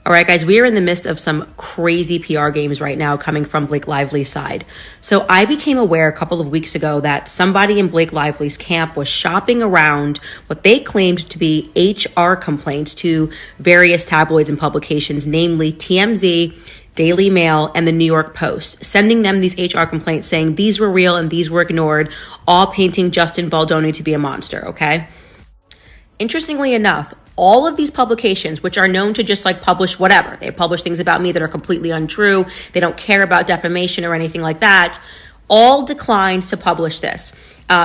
All right, guys, we are in the midst of some crazy PR games right now coming from Blake Lively's side. So I became aware a couple of weeks ago that somebody in Blake Lively's camp was shopping around what they claimed to be HR complaints to various tabloids and publications, namely TMZ, Daily Mail, and the New York Post, sending them these HR complaints saying these were real and these were ignored, all painting Justin Baldoni to be a monster, okay? Interestingly enough, all of these publications, which are known to just like publish whatever, they publish things about me that are completely untrue, they don't care about defamation or anything like that, all declined to publish this.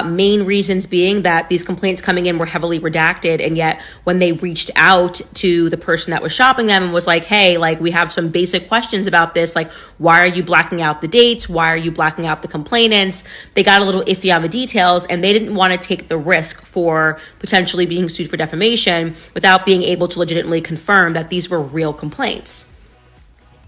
Main reasons being that these complaints coming in were heavily redacted, and yet when they reached out to the person that was shopping them and was like, hey, like we have some basic questions about this, like why are you blacking out the dates? Why are you blacking out the complainants? They got a little iffy on the details, and they didn't want to take the risk for potentially being sued for defamation without being able to legitimately confirm that these were real complaints.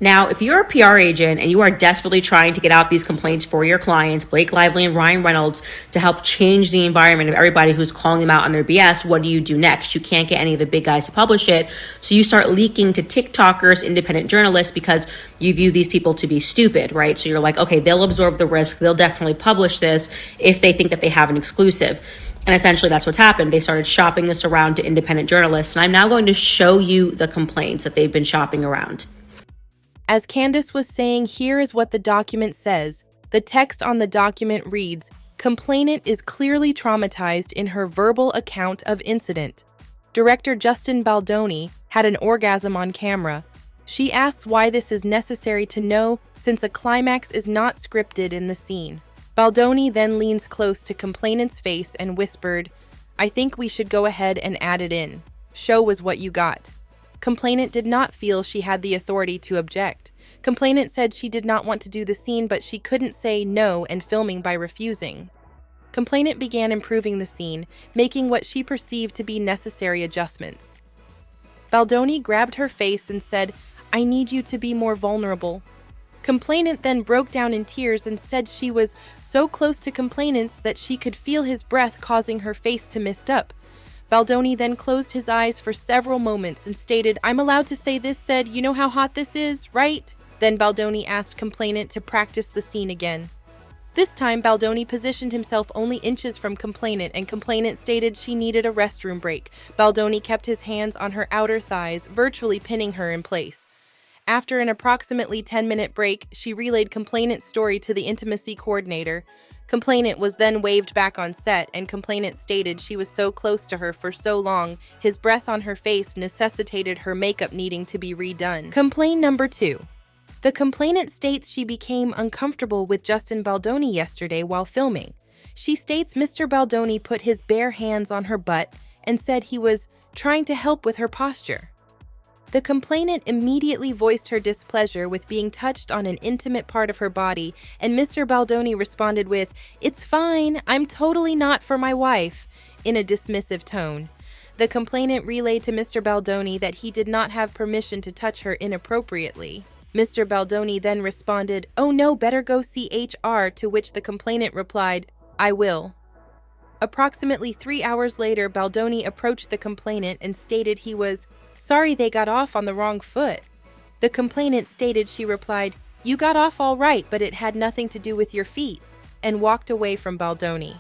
Now, if you're a PR agent and you are desperately trying to get out these complaints for your clients, Blake Lively and Ryan Reynolds, to help change the environment of everybody who's calling them out on their BS, what do you do next? You can't get any of the big guys to publish it. So you start leaking to TikTokers, independent journalists, because you view these people to be stupid, right? So you're like, okay, they'll absorb the risk. They'll definitely publish this if they think that they have an exclusive. And essentially that's what's happened. They started shopping this around to independent journalists. And I'm now going to show you the complaints that they've been shopping around. As Candace was saying, here is what the document says. The text on the document reads, "Complainant is clearly traumatized in her verbal account of incident. Director Justin Baldoni had an orgasm on camera. She asks why this is necessary to know since a climax is not scripted in the scene." Baldoni then leans close to complainant's face and whispered, "I think we should go ahead and add it in. Show us what you got." Complainant did not feel she had the authority to object. Complainant said she did not want to do the scene, but she couldn't say no and filming by refusing. Complainant began improving the scene, making what she perceived to be necessary adjustments. Baldoni grabbed her face and said, "I need you to be more vulnerable." Complainant then broke down in tears and said she was so close to complainant's that she could feel his breath causing her face to mist up. Baldoni then closed his eyes for several moments and stated, "I'm allowed to say this," said, "You know how hot this is, right?" Then Baldoni asked complainant to practice the scene again. This time, Baldoni positioned himself only inches from complainant, and complainant stated she needed a restroom break. Baldoni kept his hands on her outer thighs, virtually pinning her in place. After an approximately 10-minute break, she relayed complainant's story to the intimacy coordinator. Complainant was then waved back on set, and complainant stated she was so close to her for so long, his breath on her face necessitated her makeup needing to be redone. Complaint number 2. The complainant states she became uncomfortable with Justin Baldoni yesterday while filming. She states Mr. Baldoni put his bare hands on her butt and said he was trying to help with her posture. The complainant immediately voiced her displeasure with being touched on an intimate part of her body, and Mr. Baldoni responded with, "It's fine, I'm totally not for my wife," in a dismissive tone. The complainant relayed to Mr. Baldoni that he did not have permission to touch her inappropriately. Mr. Baldoni then responded, "Oh no, better go see HR," to which the complainant replied, "I will." Approximately 3 hours later, Baldoni approached the complainant and stated he was sorry they got off on the wrong foot. The complainant stated she replied, "You got off all right, but it had nothing to do with your feet," and walked away from Baldoni.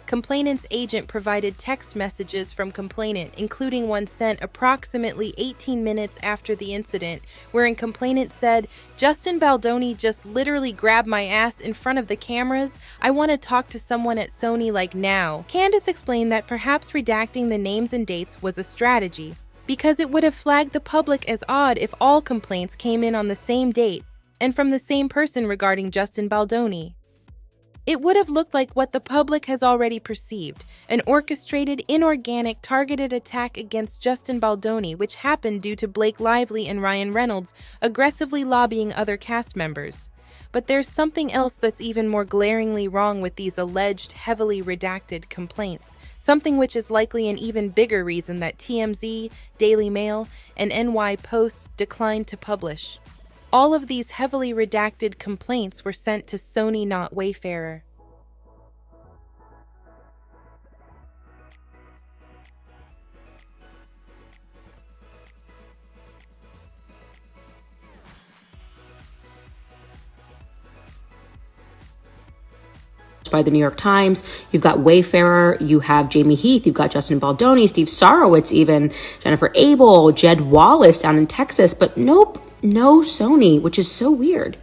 Complainant's agent provided text messages from complainant, including one sent approximately 18 minutes after the incident, wherein complainant said, "Justin Baldoni just literally grabbed my ass in front of the cameras. I want to talk to someone at Sony like now." Candace explained that perhaps redacting the names and dates was a strategy, because it would have flagged the public as odd if all complaints came in on the same date and from the same person regarding Justin Baldoni. It would have looked like what the public has already perceived, an orchestrated, inorganic, targeted attack against Justin Baldoni, which happened due to Blake Lively and Ryan Reynolds aggressively lobbying other cast members. But there's something else that's even more glaringly wrong with these alleged, heavily redacted complaints, something which is likely an even bigger reason that TMZ, Daily Mail, and NY Post declined to publish. All of these heavily redacted complaints were sent to Sony, not Wayfarer. published by the New York Times. You've got Wayfarer, you have Jamie Heath, you've got Justin Baldoni, Steve Sarowitz even, Jennifer Abel, Jed Wallace down in Texas, but nope, no Sony, which is so weird.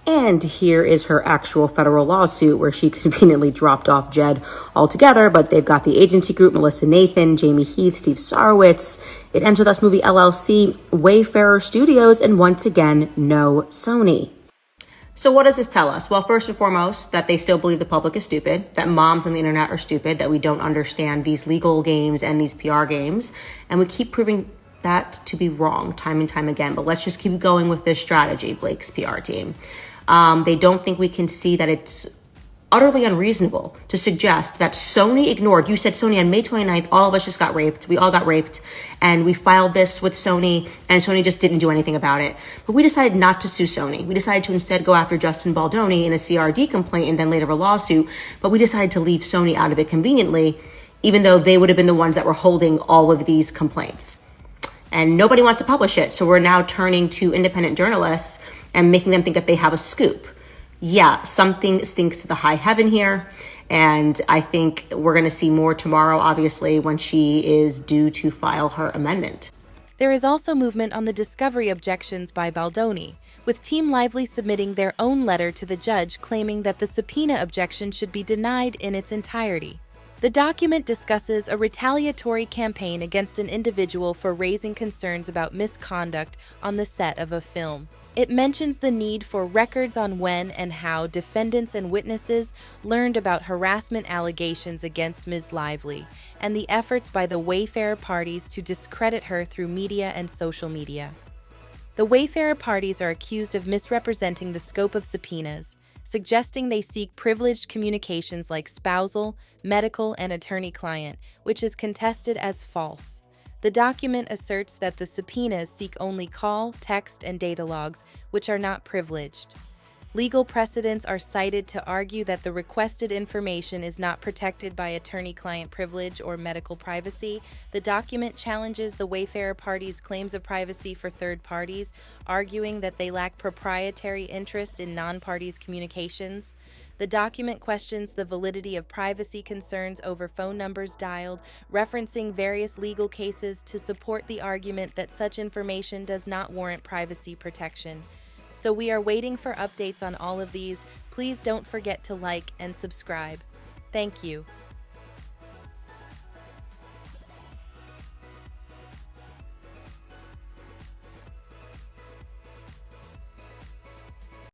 And here is her actual federal lawsuit where she conveniently dropped off Jed altogether, but they've got the agency group, Melissa Nathan, Jamie Heath, Steve Sarowitz. It ends with Us Movie LLC, Wayfarer Studios, and once again, no Sony. So what does this tell us? Well, first and foremost, that they still believe the public is stupid, that moms on the internet are stupid, that we don't understand these legal games and these PR games, and we keep proving that to be wrong time and time again. But let's just keep going with this strategy, Blake's PR team. They don't think we can see that it's utterly unreasonable to suggest that Sony ignored. You said Sony on May 29th, all of us just got raped. We all got raped, and we filed this with Sony, and Sony just didn't do anything about it. But we decided not to sue Sony. We decided to instead go after Justin Baldoni in a CRD complaint and then later a lawsuit. But we decided to leave Sony out of it conveniently, even though they would have been the ones that were holding all of these complaints. And nobody wants to publish it. So we're now turning to independent journalists and making them think that they have a scoop. Yeah, something stinks to the high heaven here. And I think we're going to see more tomorrow, obviously, when she is due to file her amendment. There is also movement on the discovery objections by Baldoni, with Team Lively submitting their own letter to the judge claiming that the subpoena objection should be denied in its entirety. The document discusses a retaliatory campaign against an individual for raising concerns about misconduct on the set of a film. It mentions the need for records on when and how defendants and witnesses learned about harassment allegations against Ms. Lively, and the efforts by the Wayfarer parties to discredit her through media and social media. The Wayfarer parties are accused of misrepresenting the scope of subpoenas, suggesting they seek privileged communications like spousal, medical, and attorney-client, which is contested as false. The document asserts that the subpoenas seek only call, text, and data logs, which are not privileged. Legal precedents are cited to argue that the requested information is not protected by attorney-client privilege or medical privacy. The document challenges the Wayfarer parties' claims of privacy for third parties, arguing that they lack proprietary interest in non-parties' communications. The document questions the validity of privacy concerns over phone numbers dialed, referencing various legal cases to support the argument that such information does not warrant privacy protection. So we are waiting for updates on all of these. Please don't forget to like and subscribe. Thank you.